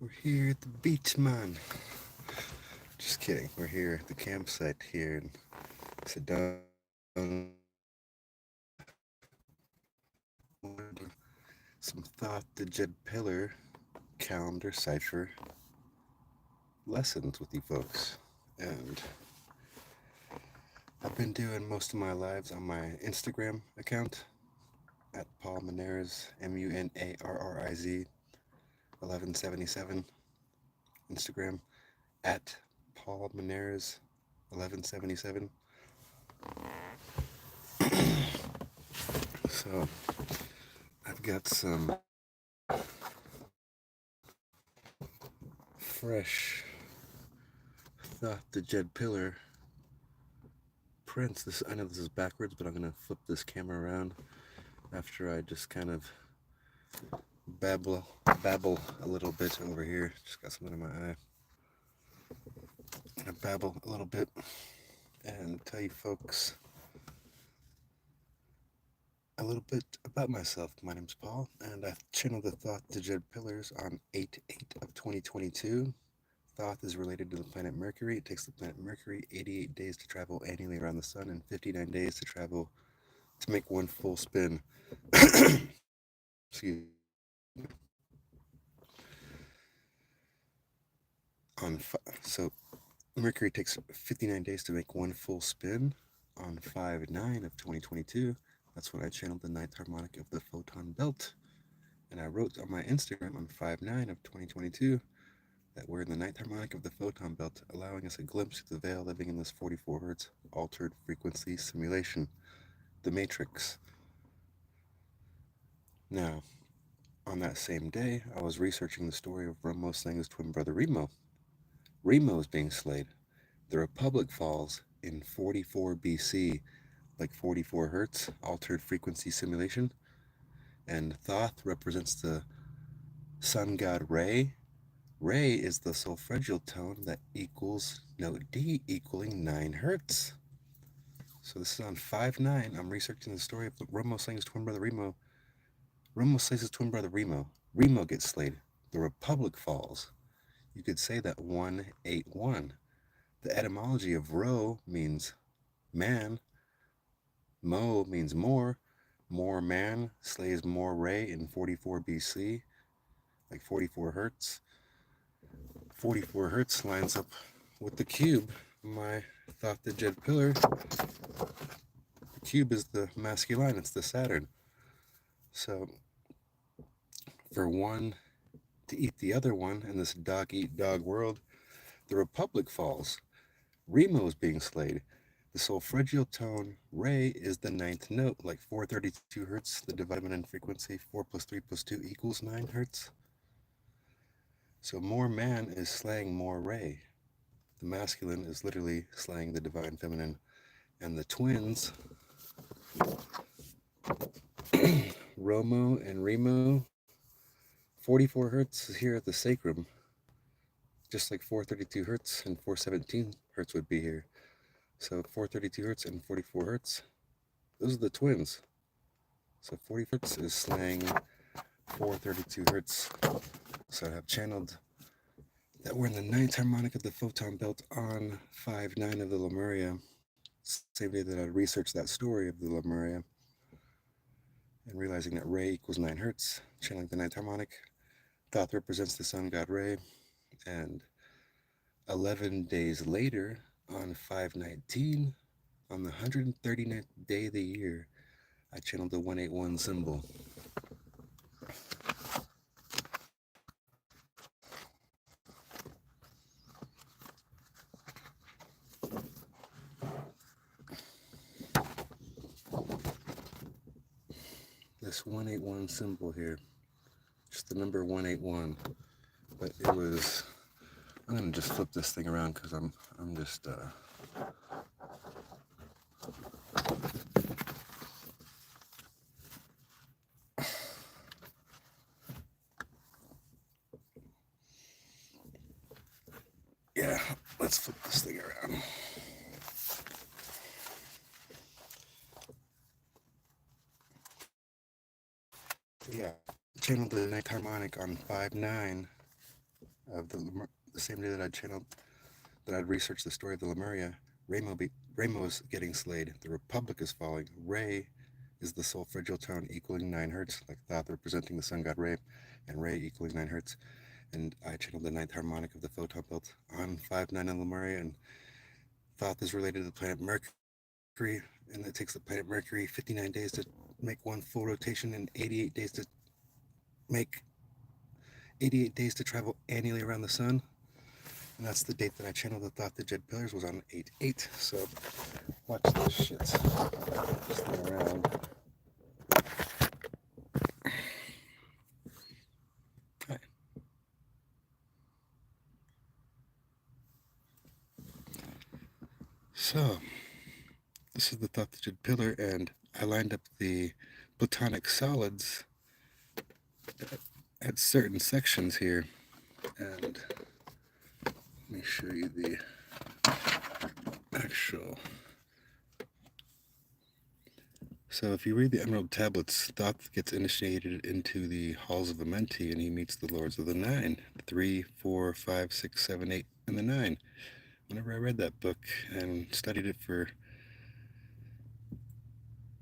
We're here at the beach, man. Just kidding. We're here at the campsite here in Sedona. Some Thought the Jed Pillar calendar cipher lessons with you folks. And I've been doing most of my lives on my Instagram account at Paul Manarriz, Munarriz 1177. Instagram at Paul Manarriz 1177. So I've got some fresh Thought the Jed Pillar prints. I know this is backwards, but I'm gonna flip this camera around after I just kind of babble a little bit over here. Just got something in my eye. I'm gonna babble a little bit and tell you folks a little bit about myself. My name's Paul, and I've channeled the Thought to Jed Pillars on 8/8 of 2022. Thoth is related to the planet Mercury. It takes the planet Mercury 88 days to travel annually around the sun and 59 days to make one full spin. Excuse me. So Mercury takes 59 days to make one full spin on 5/9 of 2022. That's when I channeled the ninth harmonic of the photon belt. And I wrote on my Instagram on 5/9 of 2022 that we're in the ninth harmonic of the photon belt, allowing us a glimpse of the veil living in this 44 hertz altered frequency simulation, the Matrix. Now, on that same day, I was researching the story of Romo Slang's twin brother Remo. Remo is being slayed. The Republic falls in 44 BC, like 44 hertz, altered frequency simulation. And Thoth represents the sun god Re. Re is the solfeggial tone that equals note D, equaling 9 hertz. So this is on 5/9. I'm researching the story of Romo Slang's twin brother Remo. Romo slays his twin brother Remo. Remo gets slayed. The Republic falls. You could say that 181. The etymology of Ro means man. Mo means more. More man slays more Re in 44 BC, like 44 hertz. 44 hertz lines up with the cube. My Thought the Jed Pillar. The cube is the masculine, it's the Saturn. So for one to eat the other one in this dog eat dog world, the Republic falls. Remo is being slayed. The solfeggial tone Re is the ninth note, like 432 hertz, the divided in frequency, 4 plus 3 plus 2 equals 9 hertz. So more man is slaying more Re. The masculine is literally slaying the divine feminine. And the twins, Romo and Remo, 44 hertz is here at the sacrum, just like 432 hertz and 417 hertz would be here. So 432 hertz and 44 hertz, those are the twins. So 40 hertz is slaying 432 hertz. So I have channeled that we're in the ninth harmonic of the photon belt on 5/9 of the Lemuria. Same day that I researched that story of the Lemuria and realizing that Re equals 9 hertz, channeling the ninth harmonic. Thoth represents the sun god Re, and 11 days later, on 5/19, on the 139th day of the year, I channeled the 181 symbol. This 181 symbol here, just the number 181, but it was, I'm gonna just flip this thing around because I'm just yeah, let's flip this thing around. Yeah, channeled the ninth harmonic on 5/9 of the same day that I'd researched the story of the Lemuria. Ramo is getting slayed. The Republic is falling. Re is the solfeggio tone equaling 9 hertz, like Thoth representing the sun god Re, and Re equaling 9 hertz. And I channeled the ninth harmonic of the photon belt on 5-9 in Lemuria, and Thoth is related to the planet Mercury, and it takes the planet Mercury 59 days to make one full rotation and make 88 days to travel annually around the sun. And that's the date that I channeled the Thoth the Jed Pillars was on 8/8. So watch this shit. This thing around. Hi. So this is the Thoth the Jed Pillar, and I lined up the platonic solids at certain sections here, and let me show you the actual. So if you read the Emerald Tablets, Thoth gets initiated into the halls of Amenti, and he meets the Lords of the Nine, 3, 4, 5, 6, 7, 8, and the 9. Whenever I read that book and studied it for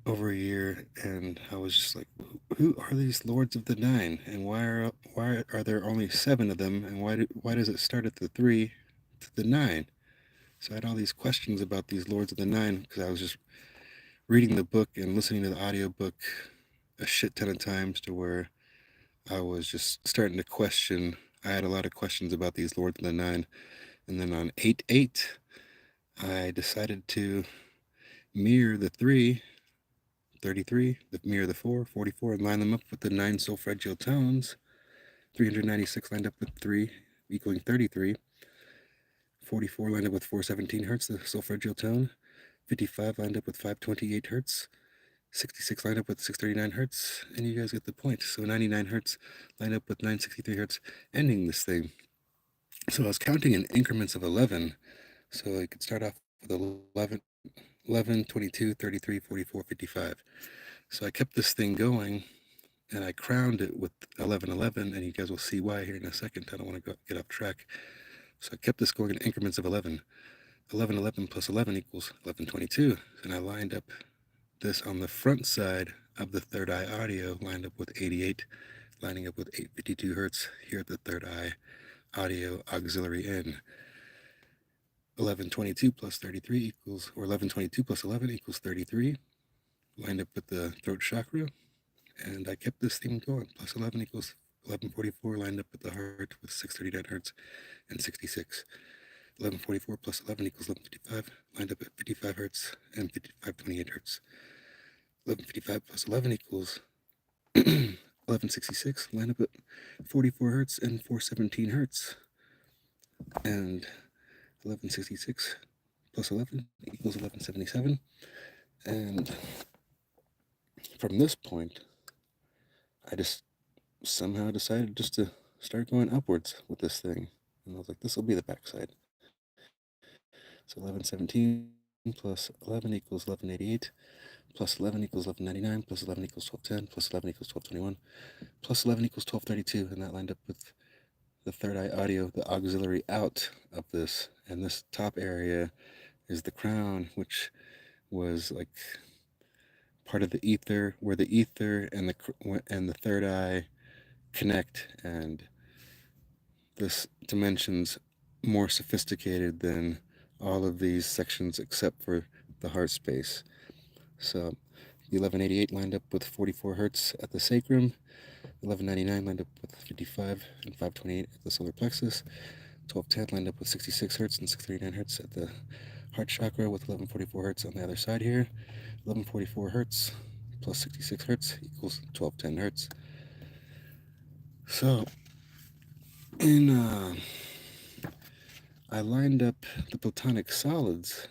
over a year, and I was just like, who are these Lords of the Nine, and why are there only 7 of them, and why does it start at the 3 to the 9? So I had all these questions about these Lords of the Nine because I was just reading the book and listening to the audiobook a shit ton of times, to where I was just starting to question. I had a lot of questions about these Lords of the Nine, and then on 8/8, I decided to mirror the 3, 33, mirror the 4, 44, and line them up with the 9 solfeggio tones. 396 lined up with 3, equaling 33. 44 lined up with 417 hertz, the solfeggio tone. 55 lined up with 528 hertz. 66 lined up with 639 hertz, and you guys get the point. So 99 hertz lined up with 963 hertz, ending this thing. So I was counting in increments of 11. So I could start off with 11, 22, 33, 44, 55. So I kept this thing going, and I crowned it with 1111, and you guys will see why here in a second. I don't want to get off track. So I kept this going in increments of 11. 1111 plus 11 equals 1122. And I lined up this on the front side of the third eye audio, lined up with 88, lining up with 852 hertz here at the third eye audio auxiliary in. 1122 plus 33 equals, or 1122 plus 11 equals 33, lined up with the throat chakra, and I kept this thing going. Plus 11 equals 1144, lined up with the heart with 639 hertz and 66. 1144 plus 11 equals 1155, lined up at 55 hertz and 528 hertz. 1155 plus 11 equals 1166, lined up at 44 hertz and 417 hertz. And 1166 plus 11 equals 1177. And from this point, I just somehow decided just to start going upwards with this thing. And I was like, this will be the backside. So 1117 plus 11 equals 1188, plus 11 equals 1199, plus 11 equals 1210, plus 11 equals 1221, plus 11 equals 1232, and that lined up with the third eye audio, the auxiliary out of this. And this top area is the crown, which was like part of the ether, where the ether and the third eye connect, and this dimension's more sophisticated than all of these sections except for the heart space. So the 1188 lined up with 44 hertz at the sacrum, 1199 lined up with 55 and 528 at the solar plexus, 1210 lined up with 66 hertz and 639 hertz at the heart chakra, with 1144 hertz on the other side here. 1144 hertz plus 66 hertz equals 1210 hertz. So I lined up the platonic solids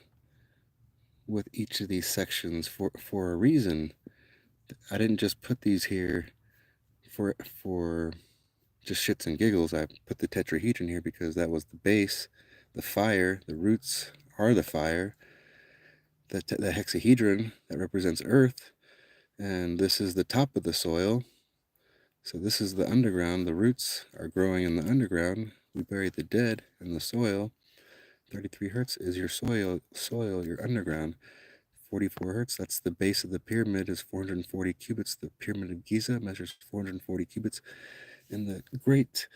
with each of these sections for a reason. I didn't just put these here for just shits and giggles. I put the tetrahedron here because that was the base, the fire, the roots are the fire, the hexahedron that represents earth, and this is the top of the soil. So this is the underground. The roots are growing in the underground, we bury the dead in the soil. 33 hertz is your soil, your underground. 44 hertz, that's the base of the pyramid, is 440 cubits. The Pyramid of Giza measures 440 cubits. And the Great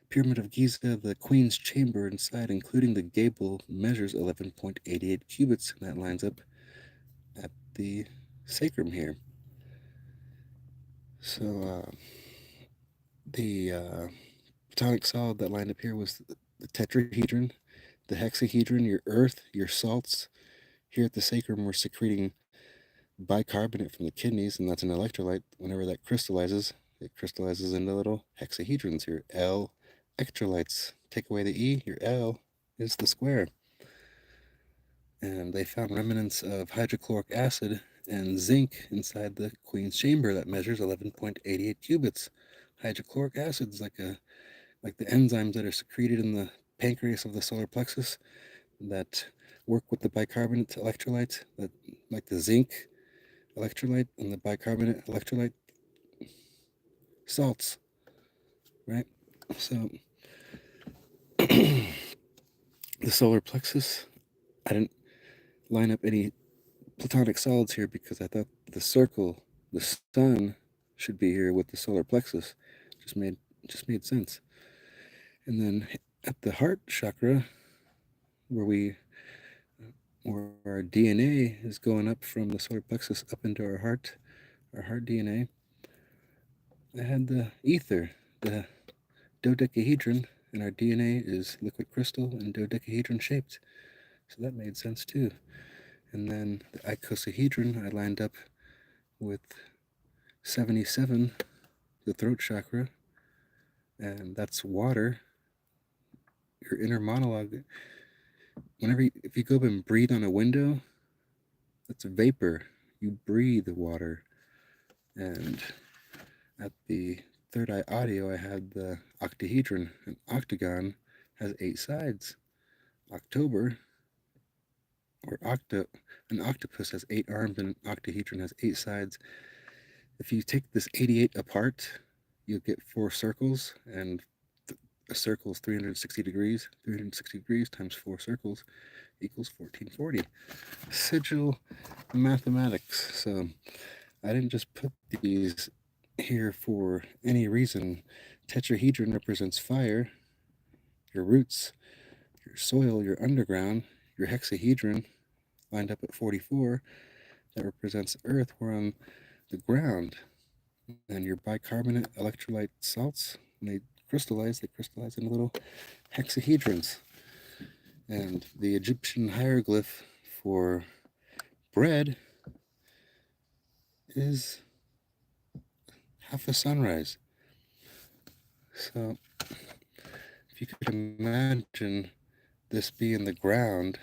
Pyramid of Giza, the Queen's Chamber inside, including the gable, measures 11.88 cubits. And that lines up at the sacrum here. So the platonic solid that lined up here was the tetrahedron, the hexahedron, your earth, your salts. Here at the sacrum, we're secreting bicarbonate from the kidneys, and that's an electrolyte. Whenever that crystallizes, it crystallizes into little hexahedrons. Your L electrolytes. Take away the E, your L is the square. And they found remnants of hydrochloric acid and zinc inside the Queen's Chamber that measures 11.88 cubits. Hydrochloric acid is like the enzymes that are secreted in the pancreas of the solar plexus that work with the bicarbonate electrolyte, that like the zinc electrolyte and the bicarbonate electrolyte salts, right? So the solar plexus, I didn't line up any platonic solids here because I thought the circle, the sun, should be here with the solar plexus. Just made sense. And then at the heart chakra, where our DNA is going up from the solar plexus up into our heart DNA, I had the ether, the dodecahedron, and our DNA is liquid crystal and dodecahedron shaped. So that made sense too. And then the icosahedron, I lined up with 77, the throat chakra, and that's water. Your inner monologue, if you go up and breathe on a window, that's a vapor. You breathe water. And at the third eye audio, I had the octahedron. An octagon has 8 sides. October, or an octopus has 8 arms, and an octahedron has 8 sides. If you take this 88 apart, you'll get 4 circles, and a circle is 360 degrees. 360 degrees times 4 circles equals 1440. Sigil mathematics. So I didn't just put these here for any reason. Tetrahedron represents fire, your roots, your soil, your underground. Your hexahedron lined up at 44, that represents earth. We're on the ground. And your bicarbonate electrolyte salts, when they crystallize into little hexahedrons. And the Egyptian hieroglyph for bread is half a sunrise. So if you could imagine this being the ground,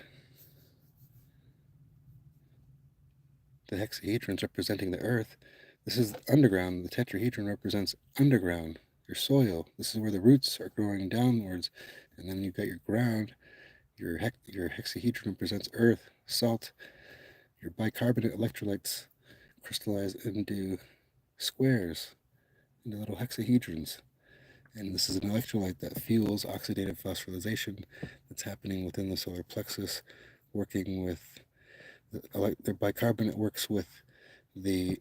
the hexahedrons representing the earth, this is underground. The tetrahedron represents underground, your soil. This is where the roots are growing downwards. And then you've got your ground. Your hexahedron represents earth, salt. Your bicarbonate electrolytes crystallize into squares, into little hexahedrons. And this is an electrolyte that fuels oxidative phosphorylation that's happening within the solar plexus, working with the bicarbonate works with the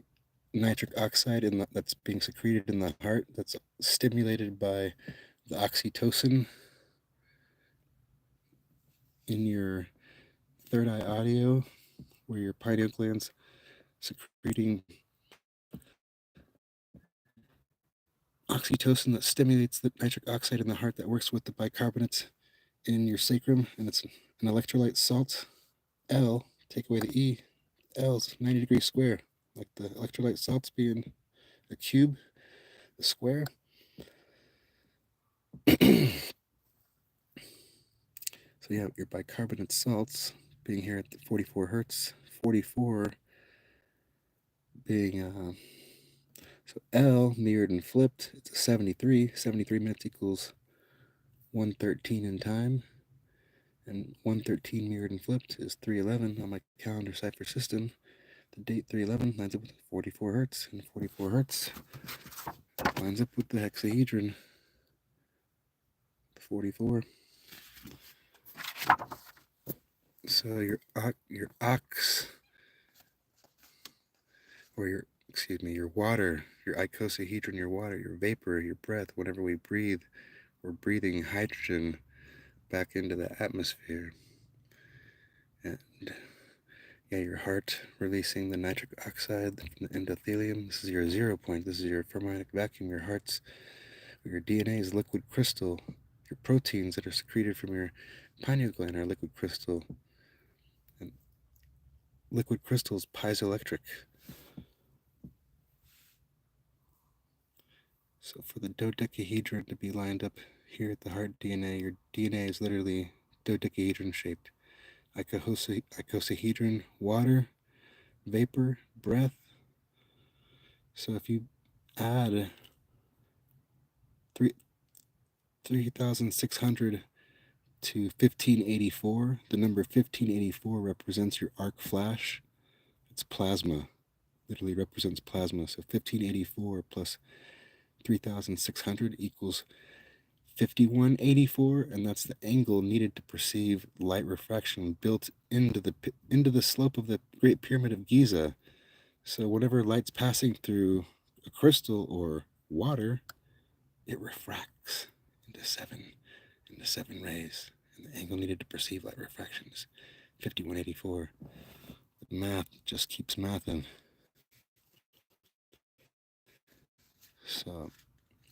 nitric oxide that's being secreted in the heart, that's stimulated by the oxytocin in your third eye audio, where your pineal gland's secreting oxytocin that stimulates the nitric oxide in the heart that works with the bicarbonates in your sacrum, and it's an electrolyte salt. L, take away the E, L is 90 degrees square, like the electrolyte salts being a cube, a square. So yeah, your bicarbonate salts being here at 44 hertz, 44 being, so L mirrored and flipped, it's a 73. 73 minutes equals 113 in time. And 113 mirrored and flipped is 311 on my calendar cipher system. The date 311 lines up with 44 hertz, and 44 hertz lines up with the hexahedron. 44. So your ox, or your water, your icosahedron, your water, your vapor, your breath, whenever we breathe, we're breathing hydrogen back into the atmosphere. And yeah, your heart releasing the nitric oxide from the endothelium. This is your 0 point. This is your ferromantic vacuum. Your DNA is liquid crystal. Your proteins that are secreted from your pineal gland are liquid crystal. And liquid crystal is piezoelectric. So for the dodecahedron to be lined up here at the heart DNA, your DNA is literally dodecahedron shaped. Icosahedron, water, vapor, breath. So if you add 3,600 to 1584, the number 1584 represents your arc flash. It's plasma, literally represents plasma. So 1584 plus 3,600 equals 5184, and that's the angle needed to perceive light refraction built into the slope of the Great Pyramid of Giza. So whenever light's passing through a crystal or water, it refracts into seven rays, and the angle needed to perceive light refraction is 5184. The math just keeps mathing. So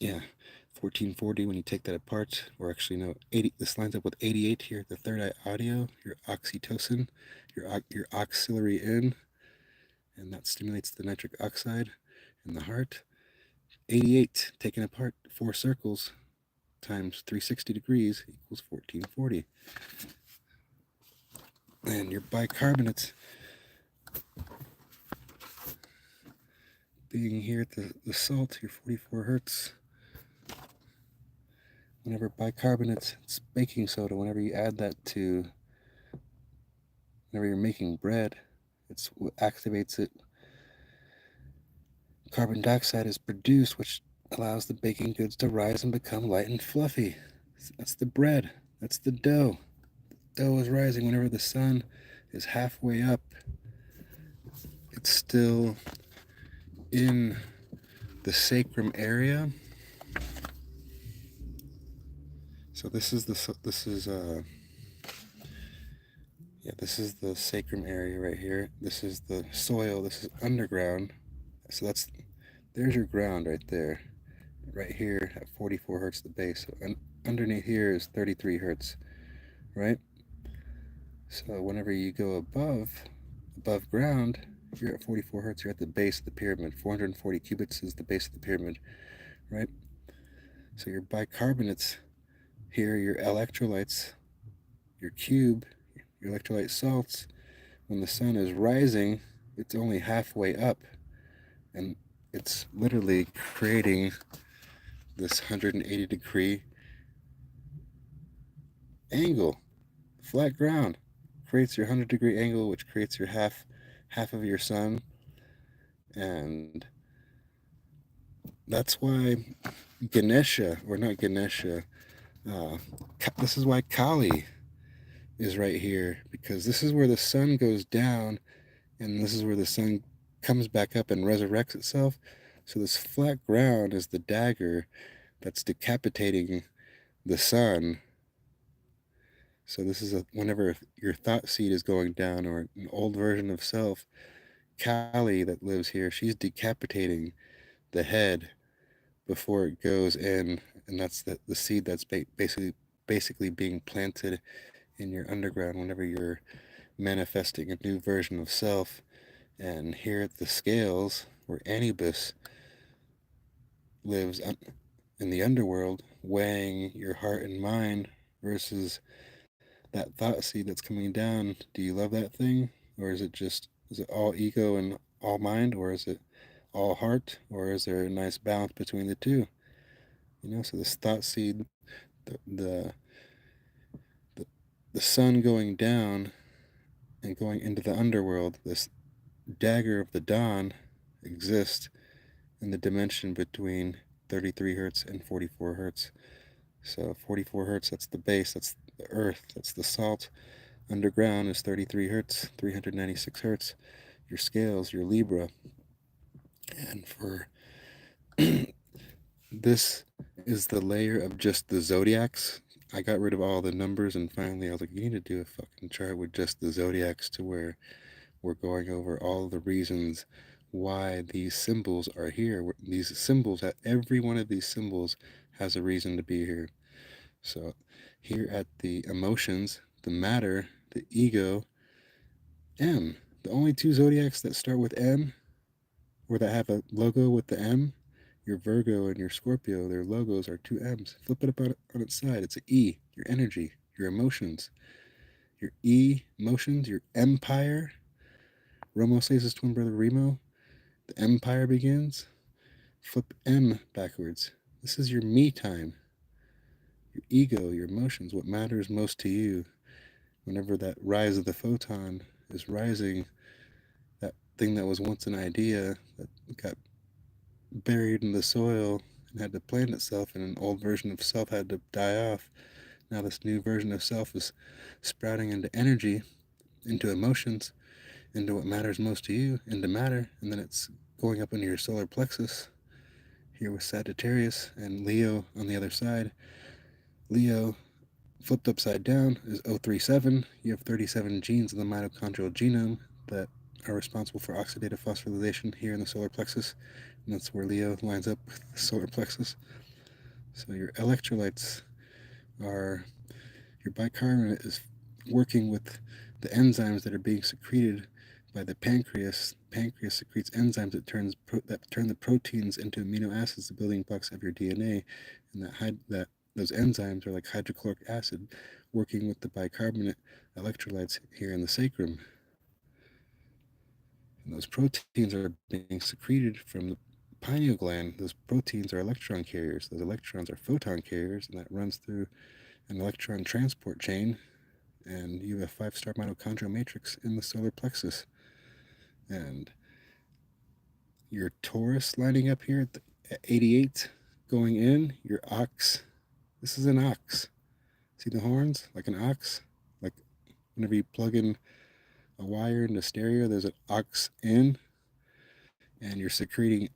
yeah, 1440, when you take that apart, or actually no, 80, this lines up with 88 here, the third eye audio, your oxytocin, your auxiliary in, and that stimulates the nitric oxide in the heart. 88 taken apart, 4 circles times 360 degrees equals 1440. And your bicarbonates being here at the salt, your 44 hertz. Whenever bicarbonates, it's baking soda, whenever you add that to, whenever you're making bread, it's what activates it. Carbon dioxide is produced, which allows the baking goods to rise and become light and fluffy. That's the bread. That's the dough. The dough is rising whenever the sun is halfway up. It's still in the sacrum area. So this is the sacrum area right here. This is the soil. This is underground. So there's your ground right there. Right here at 44 hertz the base. And underneath here is 33 hertz, right? So whenever you go above ground, you're at 44 hertz. You're at the base of the pyramid. 440 cubits is the base of the pyramid, right? So your bicarbonates here, your electrolytes, your cube, your electrolyte salts, when the sun is rising, it's only halfway up, and it's literally creating this 180 degree angle. Flat ground creates your 100 degree angle, which creates your half of your sun. And that's why Ganesha, or not Ganesha, this is why Kali is right here, because this is where the sun goes down and this is where the sun comes back up and resurrects itself. So this flat ground is the dagger that's decapitating the sun. So this is whenever your thought seed is going down, or an old version of self, Kali that lives here, she's decapitating the head before it goes in, and that's the seed that's basically being planted in your underground whenever you're manifesting a new version of self. And here at the scales, where Anubis lives in the underworld, weighing your heart and mind versus that thought seed that's coming down. Do you love that thing? Or is it all ego and all mind? Or is it all heart? Or is there a nice balance between the two? So this thought seed, the sun going down and going into the underworld, this dagger of the dawn exists in the dimension between 33 hertz and 44 hertz. So 44 hertz, that's the base, that's the earth, that's the salt. Underground is 33 hertz, 396 hertz. Your scales, your Libra. And for this is the layer of just the zodiacs. I got rid of all the numbers, and finally I was like, you need to do a fucking chart with just the zodiacs, to where we're going over all the reasons why these symbols are here. These symbols, at every one of these symbols has a reason to be here. So here at the emotions, the matter, the ego, M. The only two zodiacs that start with M, or that have a logo with the M, your Virgo and your Scorpio, their logos are two M's. Flip it up on its side. It's an E, your energy, your emotions. Your E, emotions, your empire. Romo says his twin brother Remo. The empire begins. Flip M backwards. This is your me time. Your ego, your emotions, what matters most to you. Whenever that rise of the photon is rising, that thing that was once an idea that got buried in the soil and had to plant itself, and an old version of self had to die off. Now this new version of self is sprouting into energy, into emotions, into what matters most to you, into matter, and then it's going up into your solar plexus, here with Sagittarius and Leo on the other side. Leo flipped upside down is 037. You have 37 genes in the mitochondrial genome that are responsible for oxidative phosphorylation here in the solar plexus, and that's where Leo lines up with the solar plexus. So your electrolytes are, your bicarbonate is working with the enzymes that are being secreted by the pancreas. Pancreas secretes enzymes that turn the proteins into amino acids, the building blocks of your DNA, and those enzymes are like hydrochloric acid working with the bicarbonate electrolytes here in the sacrum. And those proteins are being secreted from the pineal gland. Those proteins are electron carriers. Those electrons are photon carriers, and that runs through an electron transport chain, and you have a 5-star mitochondrial matrix in the solar plexus. And your Taurus lining up here at 88 going in, your ox. This is an ox. See the horns? Like an ox? Like whenever you plug in a wire into stereo, there's an ox in, and you're secreting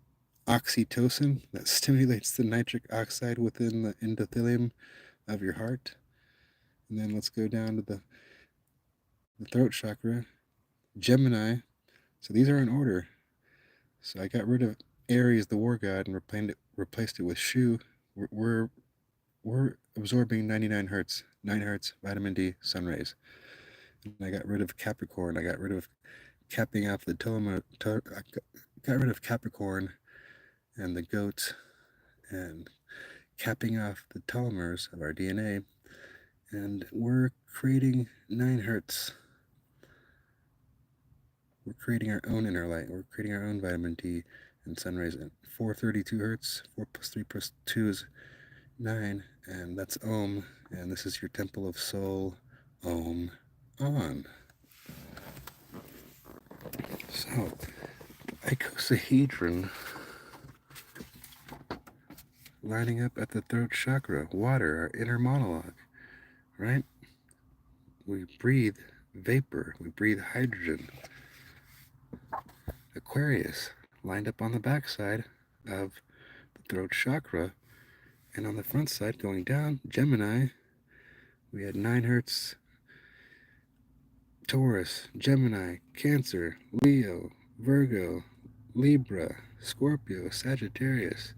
oxytocin that stimulates the nitric oxide within the endothelium of your heart. And then let's go down to the throat chakra, Gemini. So these are in order. So I got rid of Aries, the war god, and replaced it with Shu. We're absorbing 99 hertz, 9 hertz vitamin D sun rays. And I got rid of Capricorn. I got rid of capping off the telomere. I got rid of Capricorn and the goat, and capping off the telomeres of our DNA. And we're creating 9 hertz. We're creating our own inner light. We're creating our own vitamin D and sun rays at 432 hertz. 4 plus 3 plus 2 is 9, and that's Om. And this is your temple of soul, Om on. So, icosahedron lining up at the throat chakra, water, our inner monologue, right? We breathe vapor, we breathe hydrogen. Aquarius lined up on the back side of the throat chakra, and on the front side going down, Gemini, we had 9 hertz, Taurus, Gemini, Cancer, Leo, Virgo, Libra, Scorpio, Sagittarius,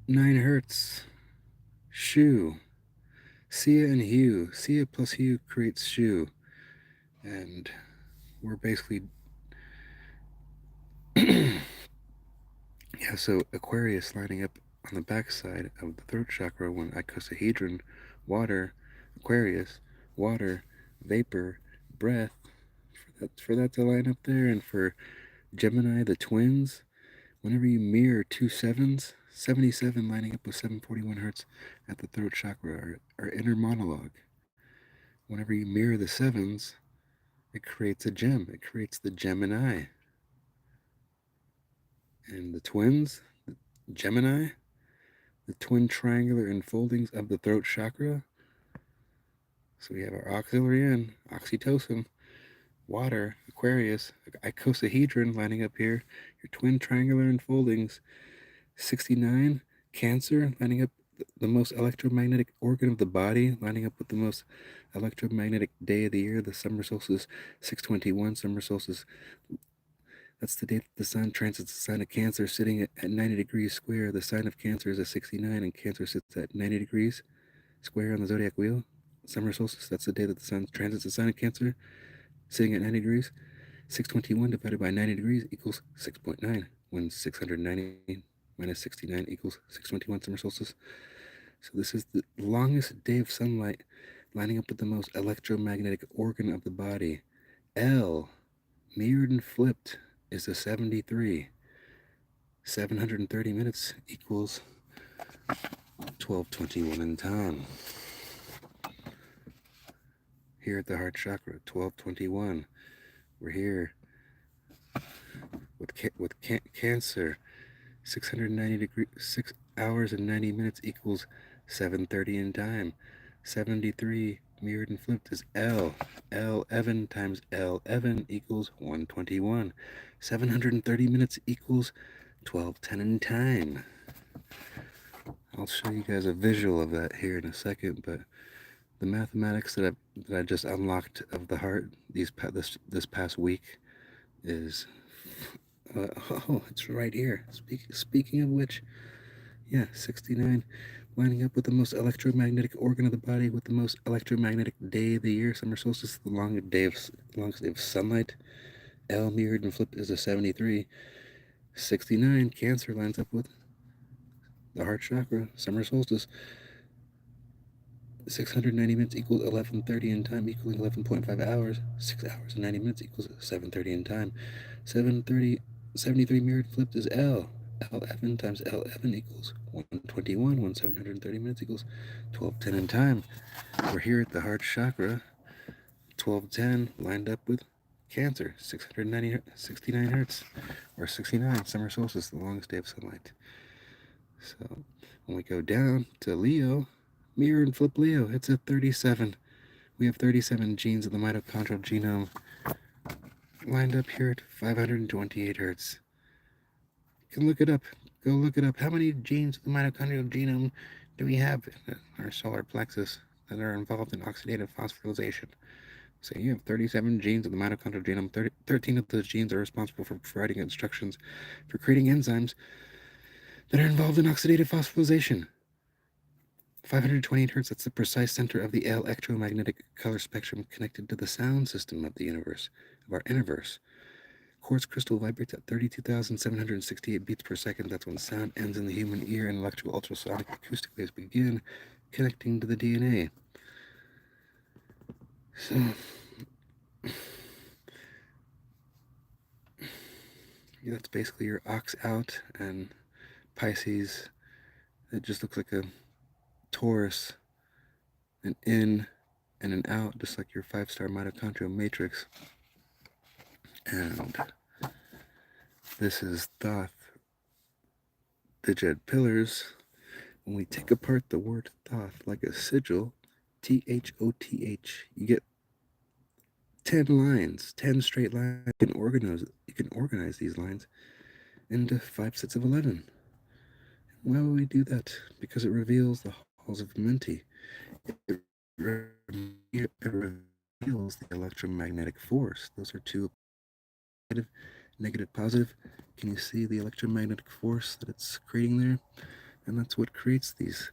9 hertz, Shu, Sia and Hue. Sia plus Hue creates Shu, and we're basically yeah, so Aquarius lining up on the backside of the throat chakra, when icosahedron, water, Aquarius, water, vapor, breath, for that to line up there. And for Gemini, the twins, whenever you mirror 2 sevens, 77 lining up with 741 hertz at the throat chakra, our inner monologue. Whenever you mirror the sevens, it creates a gem. It creates the Gemini. And the twins, the Gemini, the twin triangular enfoldings of the throat chakra. So we have our auxiliary in, oxytocin, water, Aquarius, icosahedron lining up here, your twin triangular enfoldings, 69, Cancer, lining up the most electromagnetic organ of the body, lining up with the most electromagnetic day of the year, the summer solstice, 621, summer solstice. That's the day that the sun transits the sign of Cancer, sitting at 90 degrees square. The sign of Cancer is a 69, and Cancer sits at 90 degrees square on the zodiac wheel. Summer solstice, that's the day that the sun transits the sign of Cancer, sitting at 90 degrees. 621 divided by 90 degrees equals 6.9, when 690 minus 69 equals 621 summer solstice. So this is the longest day of sunlight, lining up with the most electromagnetic organ of the body. L, mirrored and flipped, is a 73. 730 minutes equals 1221 in time. Here at the heart chakra, 1221. We're here with Cancer. 690 degrees, 6 hours and 90 minutes equals 7:30 in time. 73 mirrored and flipped is L. L Evan times L Evan equals 121. 730 minutes equals 12:10 in time. I'll show you guys a visual of that here in a second, but the mathematics that I just unlocked of the heart this past week is it's right here. Speaking of which, yeah, 69, lining up with the most electromagnetic organ of the body, with the most electromagnetic day of the year. Summer solstice, the longest day of sunlight. L mirrored and flipped is a 73. 69, Cancer, lines up with the heart chakra, summer solstice. 690 minutes equals 11:30 in time, equaling 11.5 hours. 6 hours and 90 minutes equals 7:30 in time. 73 mirrored flipped is L. L Evan times L Evan equals 121. 730 minutes equals 12:10 in time. We're here at the heart chakra. 12:10 lined up with Cancer. 69 hertz, or 69 summer solstice, the longest day of sunlight. So when we go down to Leo, mirror and flip Leo, it's a 37. We have 37 genes of the mitochondrial genome lined up here at 528 hertz. You can look it up. Go look it up. How many genes of the mitochondrial genome do we have in our solar plexus that are involved in oxidative phosphorylation? So you have 37 genes of the mitochondrial genome. 13 of those genes are responsible for providing instructions for creating enzymes that are involved in oxidative phosphorylation. 528 hertz, that's the precise center of the electromagnetic color spectrum connected to the sound system of the universe, of our universe. Quartz crystal vibrates at 32,768 beats per second. That's when sound ends in the human ear and electrical ultrasonic acoustic waves begin connecting to the DNA. So, that's basically your ox out, and Pisces, it just looks like a Taurus, an in and an out, just like your 5-star mitochondrial matrix. And this is Thoth, the Jed pillars. When we take apart the word Thoth like a sigil, Thoth, you get 10 lines, 10 straight lines. You can organize these lines into 5 sets of 11. Why would we do that? Because it reveals the halls of Menti. It reveals the electromagnetic force. Those are two negative, positive. Can you see the electromagnetic force that it's creating there? And that's what creates these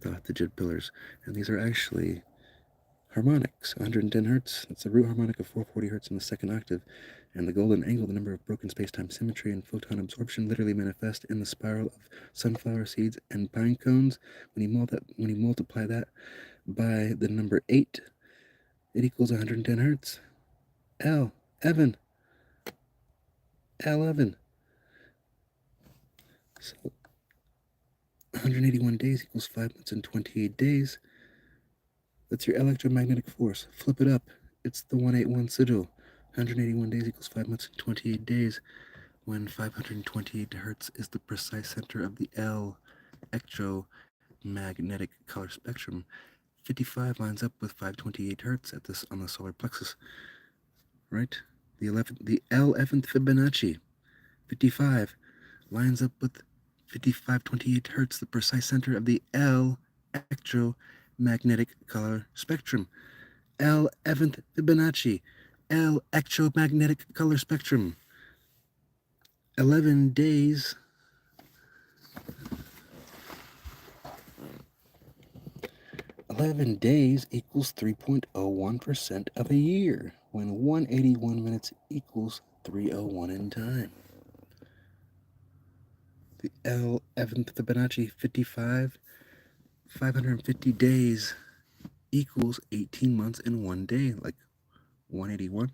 Thoth-Jid pillars. And these are actually harmonics, 110 hertz. That's the root harmonic of 440 hertz in the second octave. And the golden angle, the number of broken space-time symmetry and photon absorption, literally manifest in the spiral of sunflower seeds and pine cones. When you multiply that by the number 8, it equals 110 hertz. L Evan. So 181 days equals 5 months and 28 days. That's your electromagnetic force. Flip it up. It's the 181 sigil. 181 days equals 5 months and 28 days, when 528 hertz is the precise center of the L electromagnetic color spectrum. 55 lines up with 528 hertz at this on the solar plexus, right? The 11th Fibonacci. 55 lines up with 5528 hertz, the precise center of the electromagnetic color spectrum. 11th Fibonacci, electromagnetic color spectrum. 11 days. 11 days equals 3.01% of a year, when 181 minutes equals 3:01 in time. The 11th Fibonacci, 55, 550 days equals 18 months in 1 day, like 181.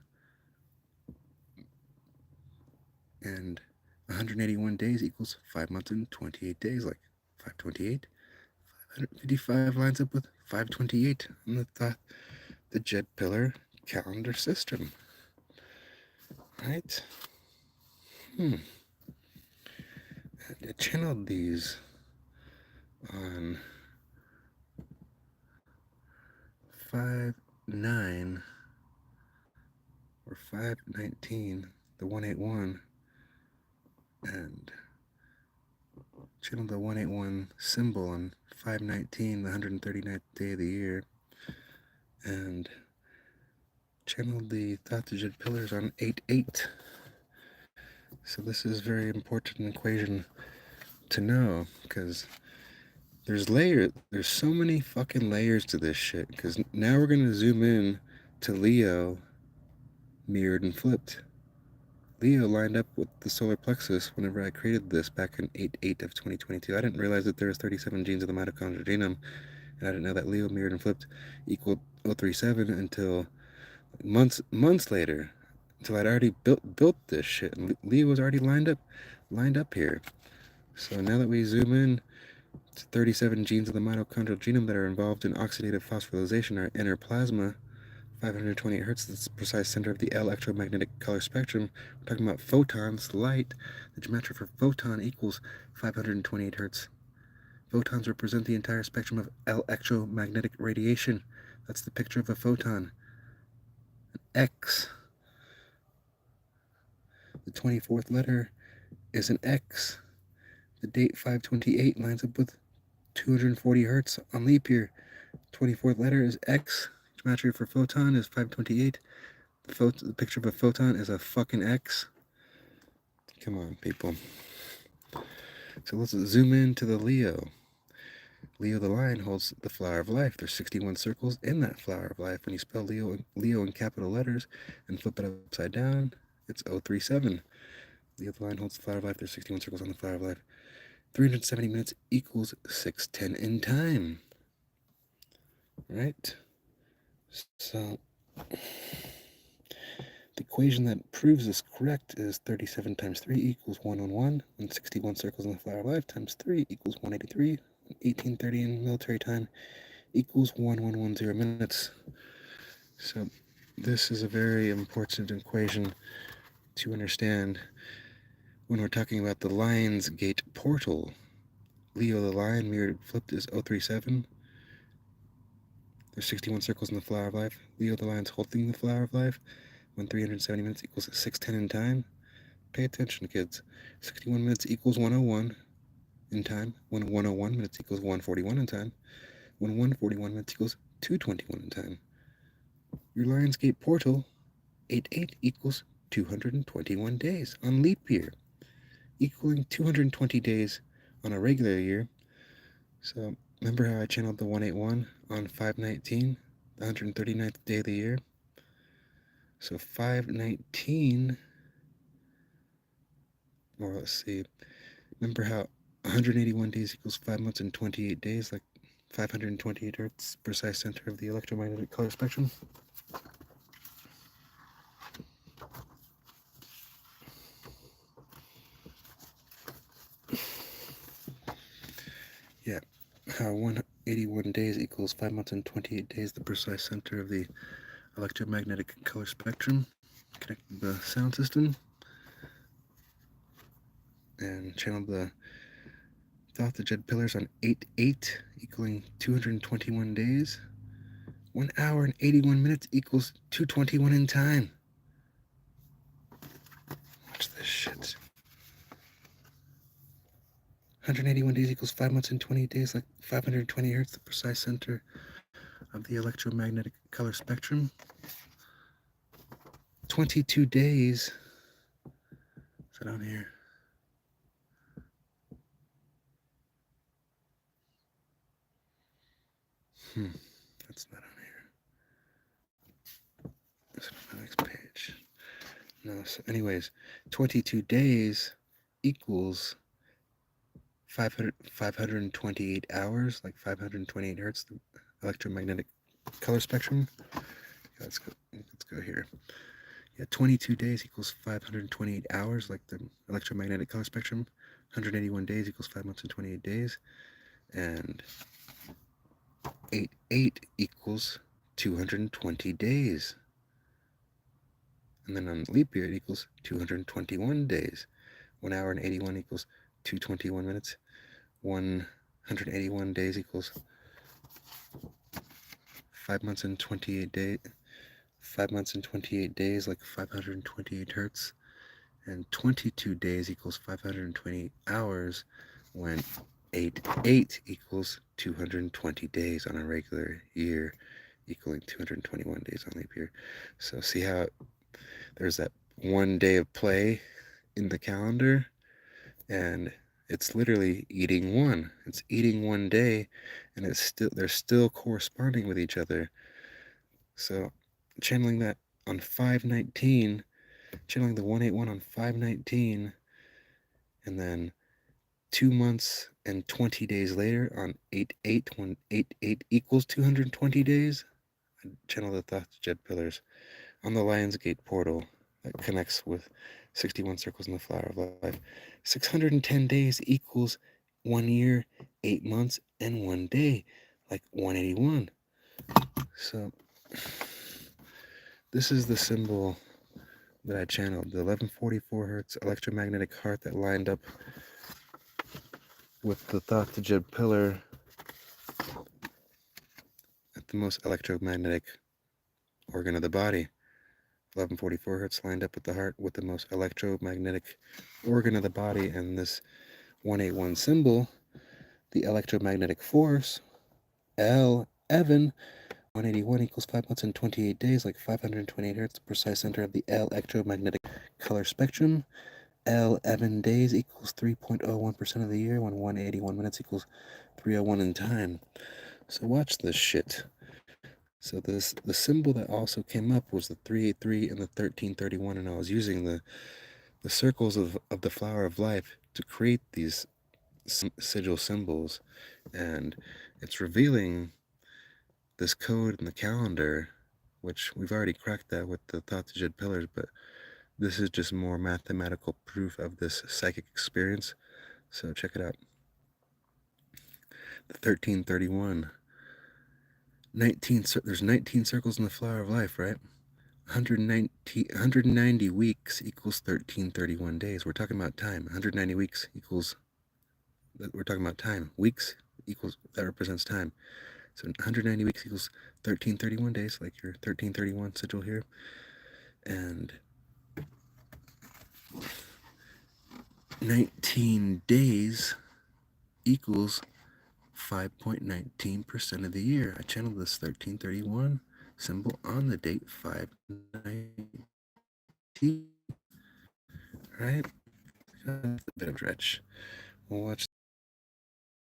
And 181 days equals 5 months and 28 days, like 528. 555 lines up with 528 on the Jet Pillar calendar system. Right? I channeled these on 5/9 or 5/19, the 181, and channeled the 181 symbol on 5/19, the 139th day of the year, and channeled the Thought to Jet Pillars on 8/8. So this is very important equation to know, because there's so many fucking layers to this shit, because now we're gonna zoom in to Leo mirrored and flipped. Leo lined up with the solar plexus whenever I created this back in 8/8 of 2022. I didn't realize that there was 37 genes in the mitochondrial genome, and I didn't know that Leo mirrored and flipped equaled 037 until months later, until I'd already built this shit, and Leo was already lined up here. So now that we zoom in to 37 genes of the mitochondrial genome that are involved in oxidative phosphorylation, our inner plasma, 528 hertz, that's the precise center of the electromagnetic color spectrum. We're talking about photons, light. The gematria for photon equals 528 hertz. Photons represent the entire spectrum of electromagnetic radiation. That's the picture of a photon. An X. The 24th letter is an X. The date 528 lines up with 240 hertz on leap year. 24th letter is X. Gematria for photon is 528. The picture of a photon is a fucking X. Come on, people. So let's zoom in to the Leo. Leo the lion holds the flower of life. There's 61 circles in that flower of life. When you spell Leo in capital letters and flip it upside down, it's 037. Leo the lion holds the flower of life. There's 61 circles on the flower of life. 370 minutes equals 6:10 in time. Right? So the equation that proves this correct is 37 times 3 equals 111, and 61 circles in the flower of life times 3 equals 183, 1830 in military time equals 1110 minutes. So this is a very important equation to understand when we're talking about the Lion's Gate portal. Leo the lion mirrored flipped is 037. There's 61 circles in the flower of life. Leo the lion's holding the flower of life. When 370 minutes equals 6:10 in time. Pay attention, kids. 61 minutes equals 101 in time. When 101 minutes equals 141 in time. When 141 minutes equals 221 in time. Your Lionsgate portal, 8/8 equals 221 days on leap year, equaling 220 days on a regular year. So remember how I channeled the 181 on 5/19, the 139th day of the year? So 5/19, or let's see, remember how 181 days equals 5 months and 28 days, like 528 hertz, precise center of the electromagnetic color spectrum? Yeah, how 181 days equals 5 months and 28 days, the precise center of the electromagnetic color spectrum. Connect the sound system and channel the Thought the Jed pillars on 8-8 equaling 221 days. 1 hour and 81 minutes equals 221 in time. Watch this shit. 181 days equals 5 months and 28 days, like 520 hertz, the precise center of the electromagnetic color spectrum. 22 days. Is that on here? That's not on here. That's on the next page. No, so anyways, 22 days equals 528 hours, like 528 hertz, the electromagnetic color spectrum. Yeah, let's go here. Yeah, 22 days equals 528 hours, like the electromagnetic color spectrum. 181 days equals 5 months and 28 days. And 8-8 equals 220 days. And then on leap year, it equals 221 days. 1 hour and 81 equals 221 minutes. 181 days equals 5 months and 28 days. 5 months and 28 days, like 528 hertz. And 22 days equals 520 hours, when 8-8 equals 220 days on a regular year, equaling 221 days on leap year. So see how there's that 1 day of play in the calendar, and it's literally eating one. It's eating 1 day, and they're still corresponding with each other. So channeling that on 519, channeling the 181 on 519, and then 2 months and 20 days later on 8-8, when 8-8 equals 220 days, I channel the Thought Jed pillars on the Lionsgate portal that connects with 61 circles in the Flower of Life. 610 days equals 1 year, 8 months, and 1 day, like 181. So this is the symbol that I channeled, the 1144 hertz electromagnetic heart that lined up with the Thought Jed pillar at the most electromagnetic organ of the body. 1144 hertz lined up with the heart with the most electromagnetic organ of the body, and this 181 symbol, the electromagnetic force, L, Evan, 181 equals 5 months and 28 days, like 528 hertz, the precise center of the electromagnetic color spectrum. L, Evan days equals 3.01% of the year, when 181 minutes equals 301 in time. So watch this shit. So the symbol that also came up was the 383 and the 1331, and I was using the circles of the Flower of Life to create these sigil symbols, and it's revealing this code in the calendar, which we've already cracked that with the Thought Jed pillars, but this is just more mathematical proof of this psychic experience. So check it out. The 1331. There's 19 circles in the Flower of Life, right? 190 weeks equals 1331 days. We're talking about time. 190 weeks equals, we're talking about time. Weeks equals, that represents time. So 190 weeks equals 1331 days, like your 1331 sigil here. And 19 days equals 5.19% of the year. I channeled this 1331 symbol on the date 519. Right? That's a bit of a stretch. We'll watch.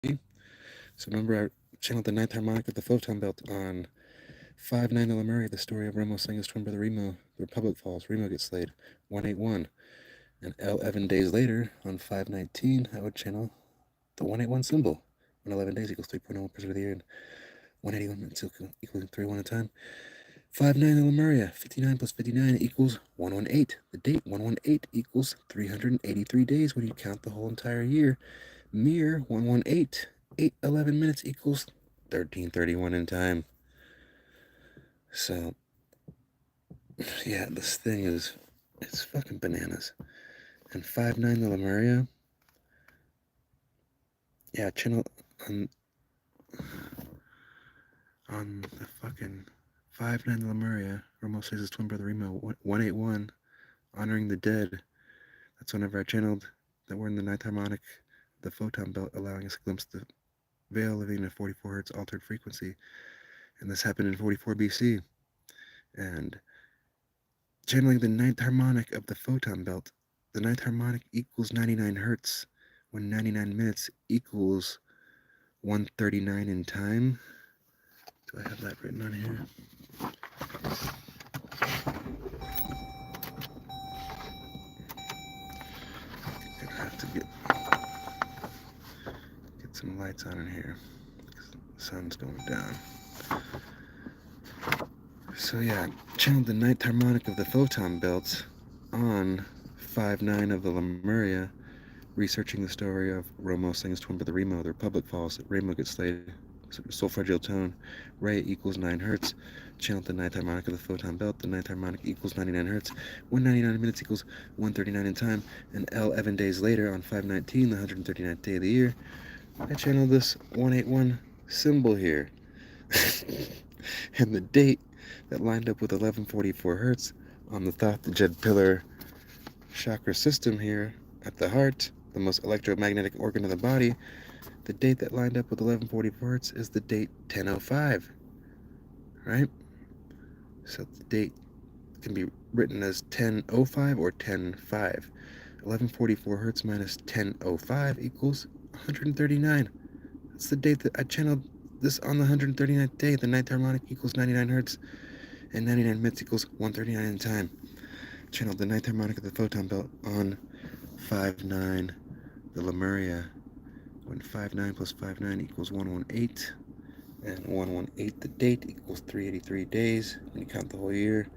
So remember, I channeled the 9th harmonic of the photon belt on 5-9 of Lemuria, the story of Remo saying his twin brother Remo. The Republic falls. Remo gets slayed. 181. And 11 days later, on 519, I would channel the 181 symbol. 111 days equals 3.01% of the year, and 181 minutes equals 3-1 a time. 5-9 Lemuria, 59 plus 59 equals 118. The date 118 equals 383 days when you count the whole entire year. Mirror 118, 8:11 minutes equals 1331 in time. So, yeah, this thing it's fucking bananas. And 5-9 the Lemuria, Yeah, channel on the fucking 5-9 Lemuria, Romo says his twin brother Remo, 181, honoring the dead. That's whenever I channeled that we're in the ninth harmonic, the photon belt, allowing us to glimpse the veil living in a 44 hertz altered frequency. And this happened in 44 BC. And channeling the ninth harmonic of the photon belt, the ninth harmonic equals 99 hertz, when 99 minutes equals 139 in time. Do I have that written on here? Gonna have to get some lights on in here because the sun's going down. So yeah, channeled the ninth harmonic of the photon belt on 5-9 of the Lemuria, researching the story of Romo saying his twin brother Remo, the Republic falls, Remo gets slayed, solfeggio tone, Re equals 9 hertz, channeled the ninth harmonic of the photon belt, the ninth harmonic equals 99 hertz, 199 minutes equals 139 in time, and 11 days later on 5/19, the 139th day of the year, I channeled this 181 symbol here. And the date that lined up with 1144 hertz on the Thoth Jed pillar chakra system here at the heart, the most electromagnetic organ of the body, the date that lined up with 1144 hertz is the date 1005, right? So the date can be written as 1005 or 105. 1144 hertz minus 1005 equals 139. That's the date that I channeled this on the 139th day. The ninth harmonic equals 99 hertz, and 99 minutes equals 139 in time. Channeled the ninth harmonic of the photon belt on 5-9, the Lemuria, when 5-9 plus 5-9 equals 118, and 118, the date, equals 383 days when you count the whole year,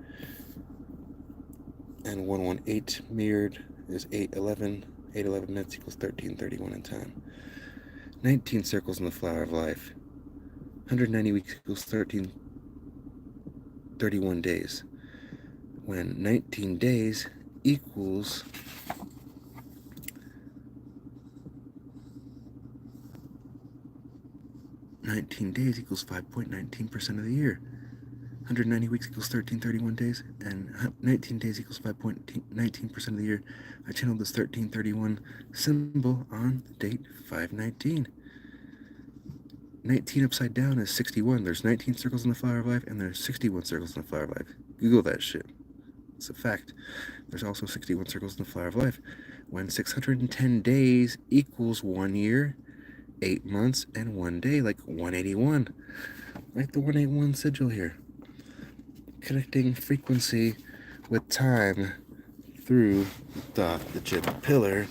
and 118 mirrored is 811. 811 minutes equals 1331 in time. 19 circles in the flower of life. 190 weeks equals 1331 days. When 19 days equals 5.19% of the year. 190 weeks equals 1331 days, and 19 days equals 5.19% of the year. I channeled this 1331 symbol on the date 5/19. 19 upside down is 61. There's 19 circles in the flower of life, and there's 61 circles in the flower of life. Google that shit. It's a fact. There's also 61 circles in the flower of life. When 610 days equals 1 year, 8 months, and 1 day, like 181. Like the 181 sigil here. Connecting frequency with time through the Jed pillar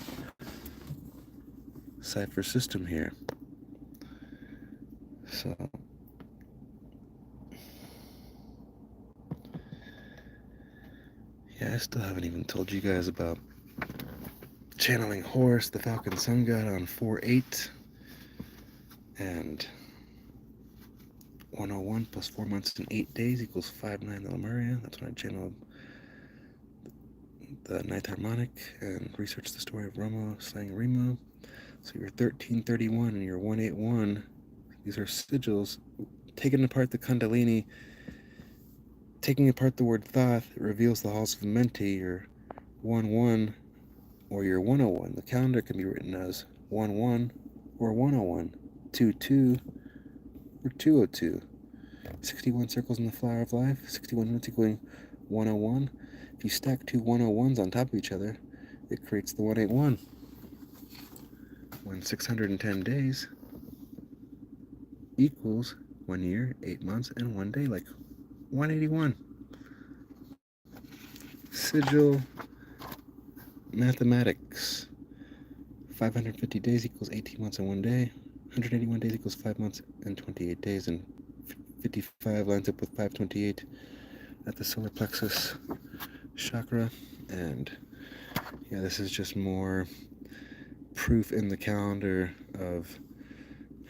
cipher system here. So yeah, I still haven't even told you guys about channeling Horus, the Falcon Sun God, on 4/8, and 101 plus 4 months and 8 days equals 5/9 the Lemuria. That's when I channeled the ninth harmonic and researched the story of Romo slaying Remo. So you're 1331 and you're 181. These are sigils. Taking apart the Kundalini, taking apart the word Thoth, it reveals the halls of Menti. You're 1-1 or you're 101. The calendar can be written as 1-1 or 101, 2-2 or 202. 61 circles in the flower of life, 61 minutes equaling 101. If you stack two 101s on top of each other, it creates the 181. When 610 days equals 1 year, 8 months, and 1 day, like 181. Sigil mathematics. 550 days equals 18 months and 1 day. 181 days equals 5 months and 28 days, and 55 lines up with 528 at the solar plexus chakra. And yeah, this is just more proof in the calendar of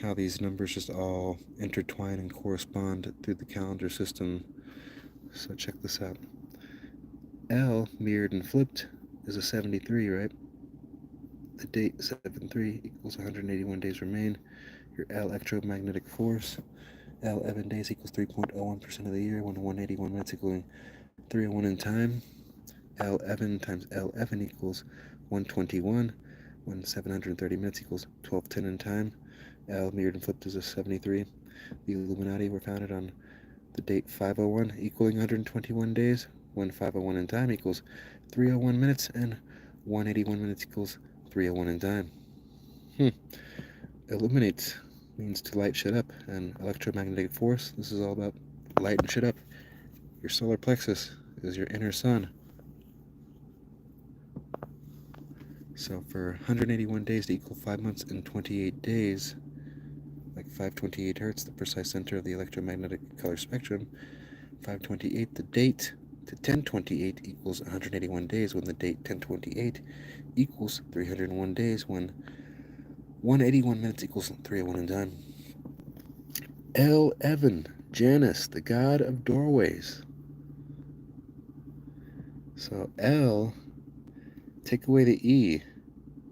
how these numbers just all intertwine and correspond through the calendar system. So check this out. L mirrored and flipped is a 73, right? the date 7-3 equals 181 days remain. Your electromagnetic force, L11 days equals 3.01% of the year, 181 minutes equaling 301 in time. L11 times L11 equals 121, 730 minutes equals 1210 in time. L mirrored and flipped is a 73. The Illuminati were founded on the date 501 equaling 121 days, 501 in time equals 301 minutes, and 181 minutes equals 301 in time. Illuminate means to light shit up, and electromagnetic force, this is all about lighting shit up. Your solar plexus is your inner sun. So for 181 days to equal 5 months and 28 days, like 528 hertz, the precise center of the electromagnetic color spectrum, 528, the date to 1028 equals 181 days, when the date 1028 equals 301 days, when 181 minutes equals 301 in time. L. Evan, Janus, the god of doorways. So L, take away the E.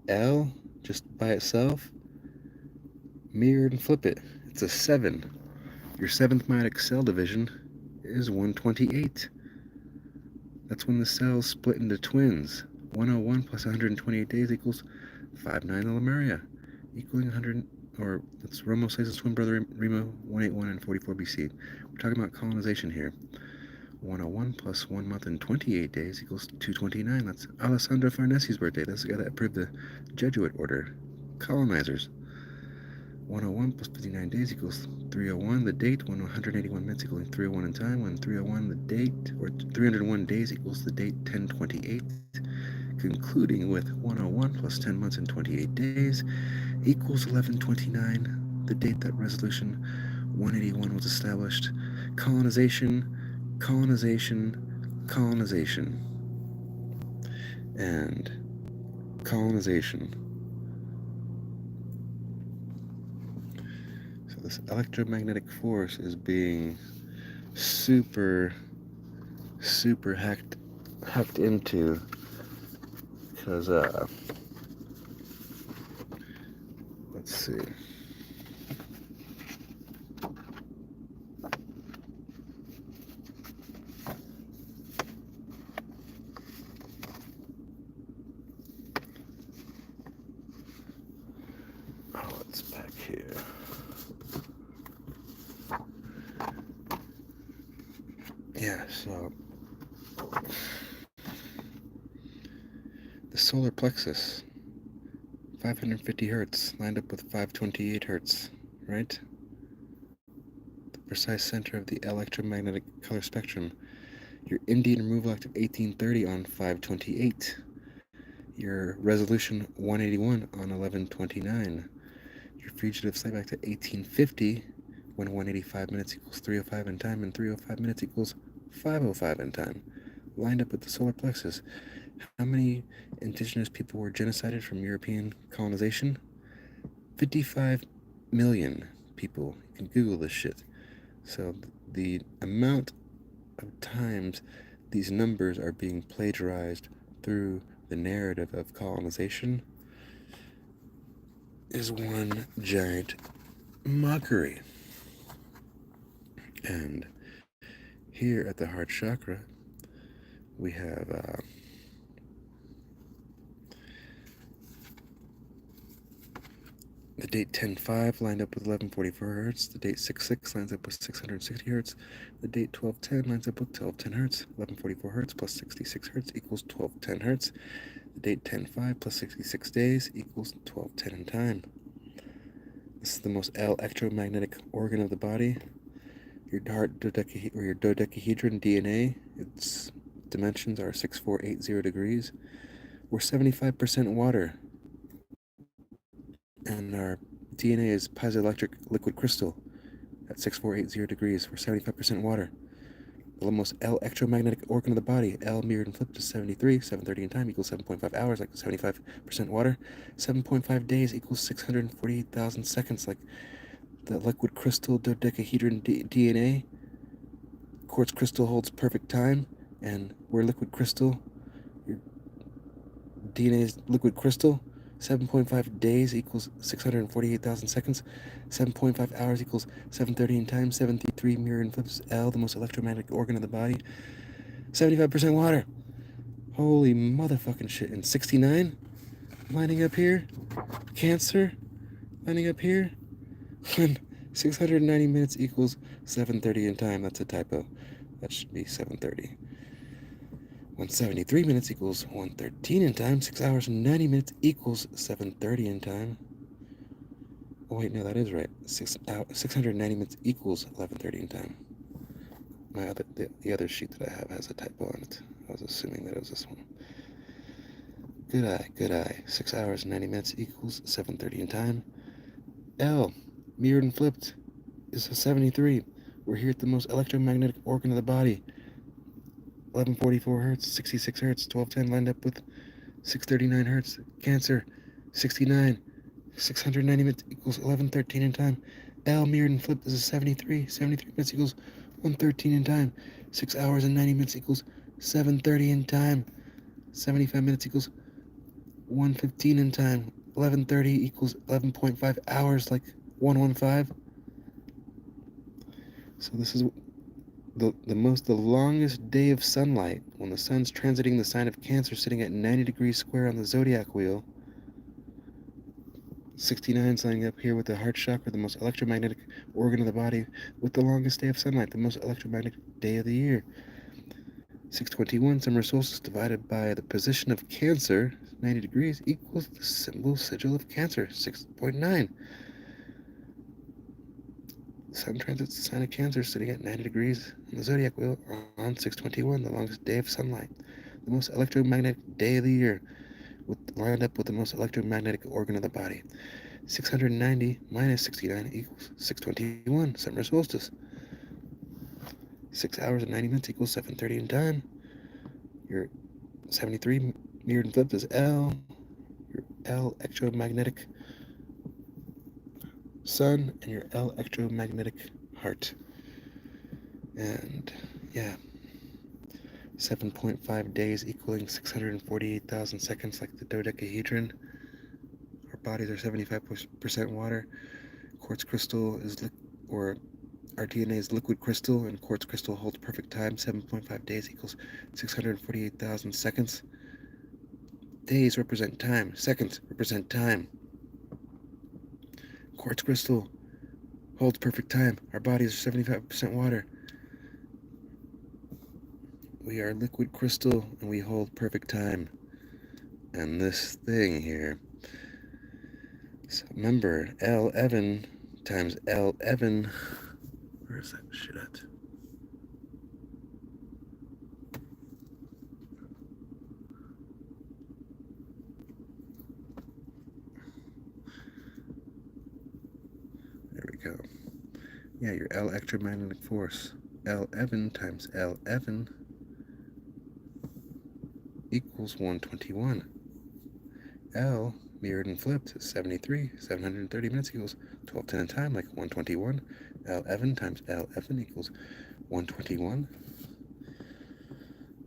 L, just by itself, mirrored and flip it. It's a 7. Your 7th meiotic cell division is 128. That's when the cells split into twins. 101 plus 128 days equals 59 Lemuria, equaling 100, or that's Romo says his twin brother Remo, 181 and 44 BC. We're talking about colonization here. 101 plus 1 month and 28 days equals 229. That's Alessandro Farnesi's birthday. That's the guy that approved the Jesuit order. Colonizers. 101 plus 59 days equals 301. The date, 181 minutes equaling 301 in time. When 301, the date, or 301 days equals the date 1028. Concluding with 101 plus 10 months and 28 days equals 1129. The date that resolution 181 was established. Colonization, colonization, colonization, and colonization. So this electromagnetic force is being super hacked into, because let's see. Oh, it's back here. Yeah, so the solar plexus, 550 hertz, lined up with 528 hertz, right? The precise center of the electromagnetic color spectrum. Your Indian removal act of 1830 on 528. Your resolution 181 on 1129. Your fugitive slave act of 1850, when 185 minutes equals 305 in time, and 305 minutes equals 505 in time, lined up with the solar plexus. How many indigenous people were genocided from European colonization? 55 million people. You can Google this shit. So the amount of times these numbers are being plagiarized through the narrative of colonization is one giant mockery. And here at the heart chakra, we have the date 10-5 lined up with 1144 hertz. The date 6-6 lines up with 660 hertz. The date 12-10 lines up with 1210 hertz. 1144 hertz plus 66 hertz equals 1210 hertz. The date 10-5 plus 66 days equals 1210 in time. This is the most electromagnetic organ of the body. Your heart or your dodecahedron DNA, its dimensions are 6480 degrees. We're 75% water, and our DNA is piezoelectric liquid crystal at 6480 degrees. We're 75% water. The most electromagnetic organ of the body, L mirrored and flipped to 73, 730 in time equals 7.5 hours, like 75% water. 7.5 days equals 648,000 seconds, like the liquid crystal dodecahedron DNA. Quartz crystal holds perfect time, and we're liquid crystal. Your DNA is liquid crystal. 7.5 days equals 648,000 seconds. 7.5 hours equals 730 in time. 73 mirror and flips L, the most electromagnetic organ of the body. 75% water. Holy motherfucking shit. And 69 lining up here. Cancer lining up here. When 690 minutes equals 7:30 in time. That's a typo. That should be 7:30. When 73 minutes equals 1:13 in time. 6 hours and 90 minutes equals 7:30 in time. Oh wait, no, that is right. 690 minutes equals 11:30 in time. The other sheet that I have has a typo on it. I was assuming that it was this one. Good eye, good eye. 6 hours and 90 minutes equals 7:30 in time. L, mirrored and flipped, is a 73. We're here at the most electromagnetic organ of the body. 1144 hertz, 66 hertz, 1210 lined up with 639 hertz. Cancer, 69. 690 minutes equals 11:13 in time. L, mirrored and flipped, is a 73. 73 minutes equals 1:13 in time. 6 hours and 90 minutes equals 7:30 in time. 75 minutes equals 1:15 in time. 11:30 equals 11.5 hours, like 1:15. So this is the longest day of sunlight when the sun's transiting the sign of Cancer, sitting at 90 degrees square on the zodiac wheel. 69 lining up here with the heart chakra, the most electromagnetic organ of the body, with the longest day of sunlight, the most electromagnetic day of the year. 621 summer solstice divided by the position of Cancer, 90 degrees, equals the symbol sigil of Cancer, 6.9. Sun transits the sign of Cancer, sitting at 90 degrees on the zodiac wheel on 621, the longest day of sunlight, the most electromagnetic day of the year, lined up with the most electromagnetic organ of the body. 690 minus 69 equals 621, summer solstice. 6 hours and 90 minutes equals 7:30 in time. Your 73 mirrored and flipped is L. Your L electromagnetic sun and your L electromagnetic heart. And yeah, 7.5 days equaling 648,000 seconds, like the dodecahedron. Our bodies are 75% water. Quartz crystal is our DNA is liquid crystal, and quartz crystal holds perfect time. 7.5 days equals 648,000 seconds. Days represent time. Seconds represent time. Quartz crystal holds perfect time. Our bodies are 75% water. We are liquid crystal, and we hold perfect time. And this thing here, so remember, L Evan times L Evan. Where is that shit at? There we go. Yeah, your L electromagnetic force. L Evan times L Evan equals 121. L mirrored and flipped is 73. 730 minutes equals 12:10 in time, like 121. L Evan times L Evan equals 121.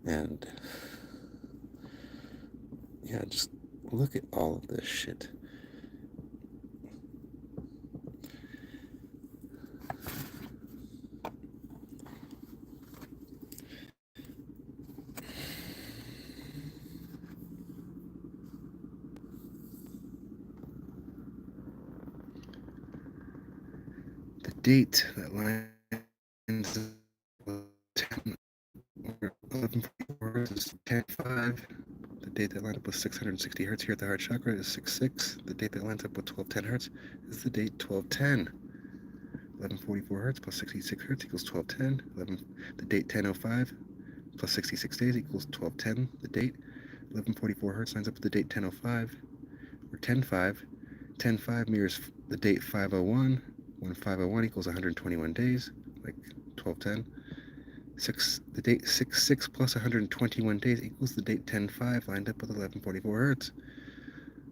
And yeah, just look at all of this shit. The date that lines up 10 or 11:44 is 10:5. The date that lined up with 660 hertz here at the heart chakra is 6:6. The date that lines up with 12:10 hertz is the date 12:10. 11:44 hertz plus 66 hertz equals 12:10. The date 10:05 plus 66 days equals 12:10. The date 11:44 hertz lines up with the date 10:05 or 10:05. 10:05 mirrors the date 5:01. When 5:01 equals 121 days, like 12:10. The date 6:6 plus 121 days equals the date 10:05 lined up with 11:44 hertz.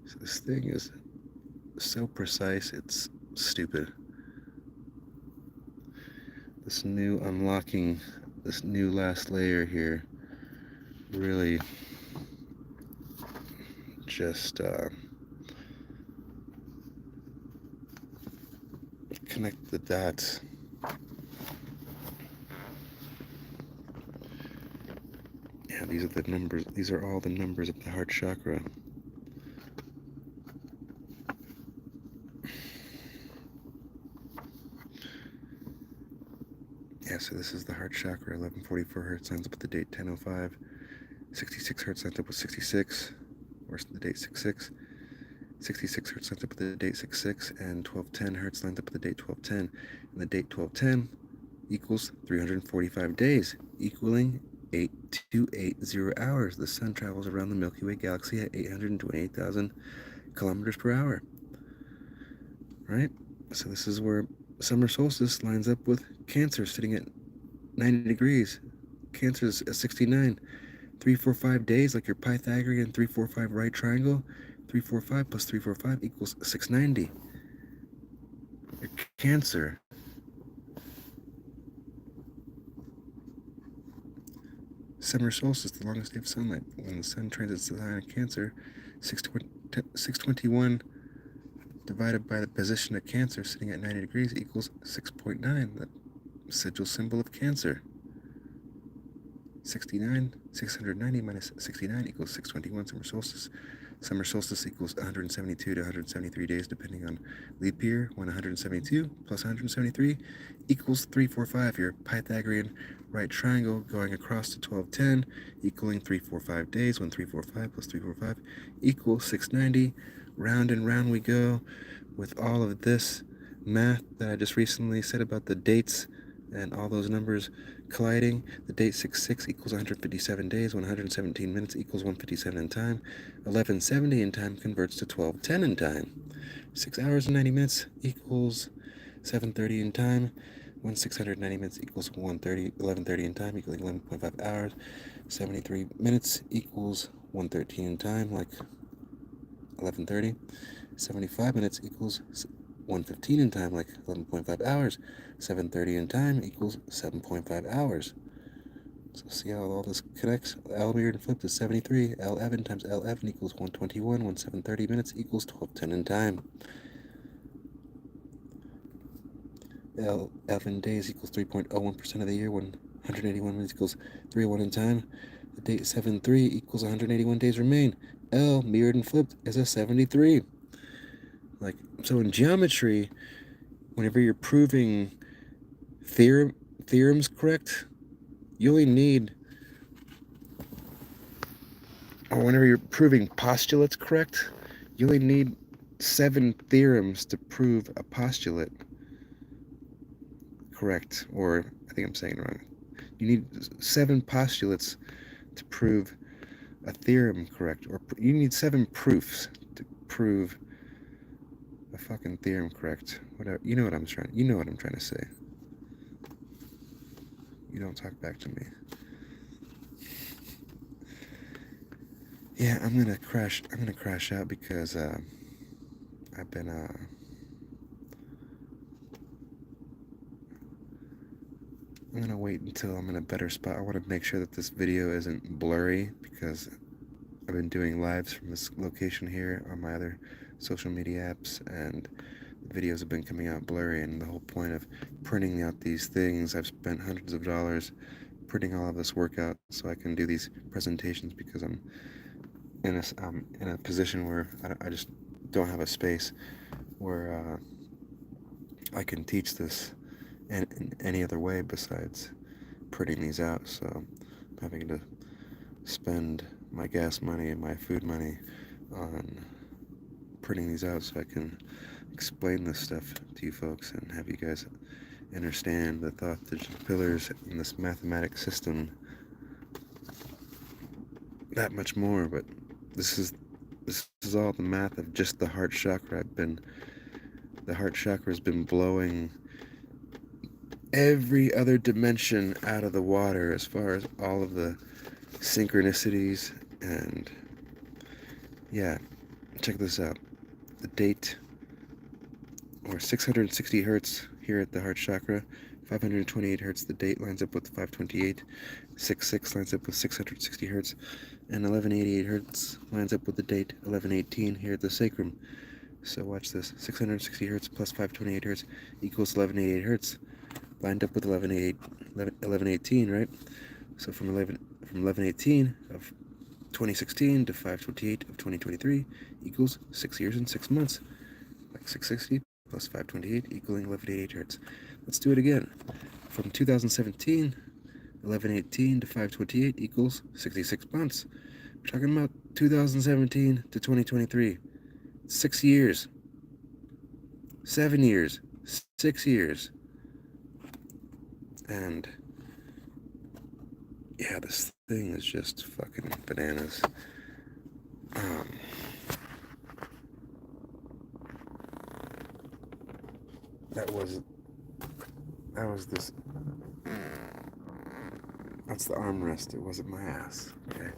So this thing is so precise, it's stupid. This new unlocking, this new last layer here really just connect the dots. Yeah, these are the numbers. These are all the numbers of the heart chakra. Yeah, so this is the heart chakra, 1144 hertz, lines up with the date 1005. 66 hertz lines up with 66, or the date 66. 66 hertz lines up with the date 66, and 1210 hertz lines up with the date 1210. And the date 1210 equals 345 days, equaling 8280 hours. The sun travels around the Milky Way galaxy at 828,000 kilometers per hour. Right? So this is where summer solstice lines up with Cancer, sitting at 90 degrees. Cancer is at 69. 345 days, like your Pythagorean 345 right triangle. 345 plus 345 equals 690. Your Cancer. Summer solstice, the longest day of sunlight. When the sun transits the sign of Cancer, 621 divided by the position of Cancer sitting at 90 degrees equals 6.9, the sigil symbol of Cancer. 690 minus 69 equals 621. Summer solstice. Summer solstice equals 172 to 173 days, depending on leap year, when 172 plus 173 equals 345. Your Pythagorean right triangle going across to 1210, equaling 345 days, when 345 plus 345 equals 690. Round and round we go with all of this math that I just recently said about the dates and all those numbers colliding. The date 66 equals 157 days, 117 minutes equals 157 in time. 1170 in time converts to 1210 in time. 6 hours and 90 minutes equals 730 in time. 690 minutes equals 1130 in time, equaling 11.5 hours. 73 minutes equals 113 in time, like 1130. 75 minutes equals 115 in time, like 11.5 hours. 730 in time equals 7.5 hours. So see how all this connects? L mirrored and flipped is 73. L11 times L11 equals 121. 730 minutes equals 1210 in time. L11 days equals 3.01% of the year. 181 minutes equals 301 in time. The date 73 equals 181 days remain. L mirrored and flipped is a 73. Like, so in geometry, whenever you're proving theorems correct, you only need, or whenever you're proving postulates correct, you only need 7 theorems to prove a postulate correct. Or I think I'm saying it wrong. You need 7 postulates to prove a theorem correct, or you need 7 proofs to prove a fucking theorem correct. Whatever, you know what I'm trying to say. You don't talk back to me. Yeah, I'm gonna crash out because I've been I'm gonna wait until I'm in a better spot. I want to make sure that this video isn't blurry, because I've been doing lives from this location here on my other social media apps, and the videos have been coming out blurry. And the whole point of printing out these things, I've spent hundreds of dollars printing all of this work out so I can do these presentations, because I'm in a position where I just don't have a space where I can teach this in any other way besides printing these out. So I'm having to spend my gas money and my food money on printing these out so I can explain this stuff to you folks and have you guys understand the thought, the pillars in this mathematic system that much more. But this is all the math of just the heart chakra. The heart chakra has been blowing every other dimension out of the water as far as all of the synchronicities. And yeah, check this out. The date, or 660 hertz here at the heart chakra, 528 hertz, the date lines up with 528, 66 lines up with 660 hertz, and 1188 hertz lines up with the date 1118 here at the sacrum. So watch this. 660 hertz plus 528 hertz equals 1188 hertz. Lined up with 1118, right? So from 1118 of 2016 to 528 of 2023 equals 6 years and 6 months. Like 660 plus 528 equaling 1188 hertz. Let's do it again. From 2017, 1118 to 528 equals 66 months. We're talking about 2017 to 2023. 6 years. 7 years. 6 years. And yeah, this thing is just fucking bananas. That was this. That's the armrest. It wasn't my ass. Okay.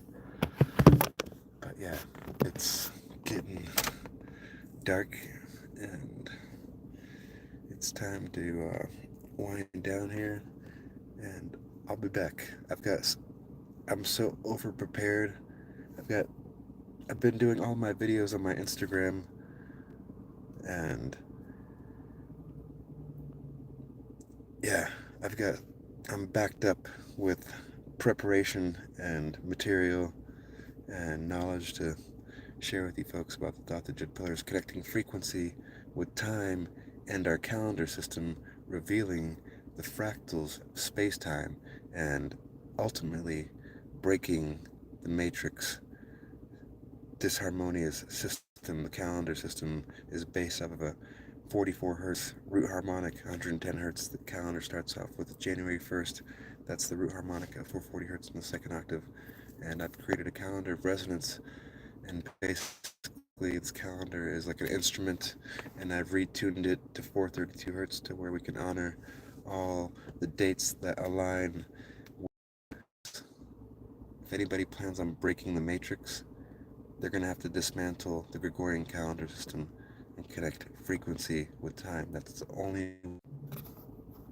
But yeah, it's getting dark, and it's time to wind down here. And I'll be back. I'm so over prepared. I've been doing all my videos on my Instagram, and yeah, I'm backed up with preparation and material and knowledge to share with you folks about the thought that Jet Pillars connecting frequency with time and our calendar system, revealing the fractals of space-time and ultimately breaking the matrix disharmonious system. The calendar system is based off of a 44 hertz root harmonic, 110 hertz. The calendar starts off with January 1st. That's the root harmonic of 440 hertz in the second octave. And I've created a calendar of resonance, and basically its calendar is like an instrument, and I've retuned it to 432 hertz to where we can honor all the dates that align. If anybody plans on breaking the matrix, they're going to have to dismantle the Gregorian calendar system and connect frequency with time. That's the only